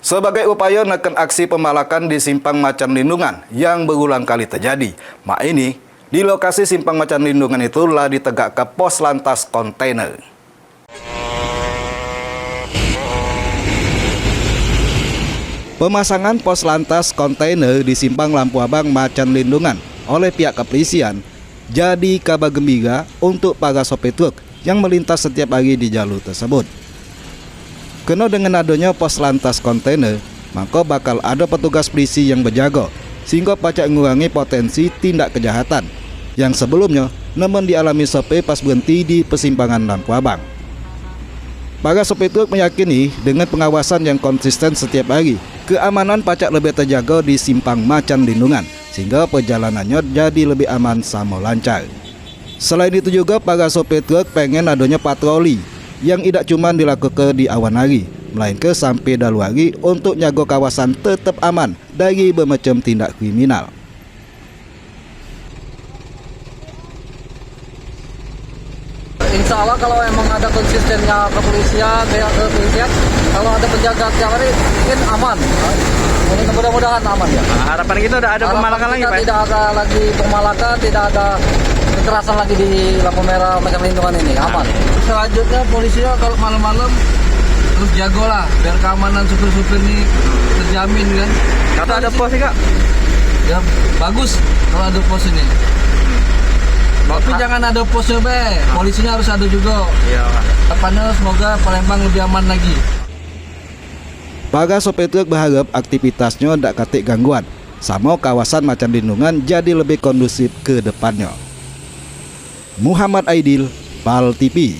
Sebagai upaya menekan aksi pemalakan di Simpang Macan Lindungan yang berulang kali terjadi, mak ini di lokasi Simpang Macan Lindungan itulah ditegakkan pos lantas kontainer. Pemasangan pos lantas kontainer di Simpang Lampu Abang Macan Lindungan oleh pihak kepolisian jadi kabar gembira untuk para sopir truk yang melintas setiap hari di jalur tersebut. Karena dengan adanya pos lantas kontainer, maka bakal ada petugas polisi yang berjaga, sehingga pacak mengurangi potensi tindak kejahatan yang sebelumnya namun dialami sopir pas berhenti di persimpangan Lampu Abang. Para sopir truk meyakini dengan pengawasan yang konsisten setiap hari, keamanan pacak lebih terjaga di Simpang Macan Lindungan, sehingga perjalanannya jadi lebih aman sama lancar. Selain itu juga para sopir truk pengen adanya patroli yang tidak cuma dilakukan di awan hari, melainkan sampai dalu hari untuk nyago kawasan tetap aman dari bermacam tindak kriminal. Insya Allah kalau emang ada konsistennya kepolisian, kalau ada penjaga tiap hari mungkin aman. Mudah-mudahan aman ya. Harapan kita udah ada pemalakan lagi, Pak. Tidak ada lagi pemalakan, tidak ada kekerasan lagi di lampu merah Macan Lindungan ini, aman. Selanjutnya polisinya kalau malam-malam terus jago lah, biar keamanan supir-supir ini terjamin kan. Kata ada pos sih, Kak? Ya bagus kalau ada pos ini. Tapi jangan ada posnya be, polisinya harus ada juga. Iya, Pak. Depannya semoga Palembang lebih aman lagi. Para sopir truk berharap aktivitasnya tidak katik gangguan, sama kawasan Macan Lindungan jadi lebih kondusif ke depannya. Muhammad Aidil, PAL TV.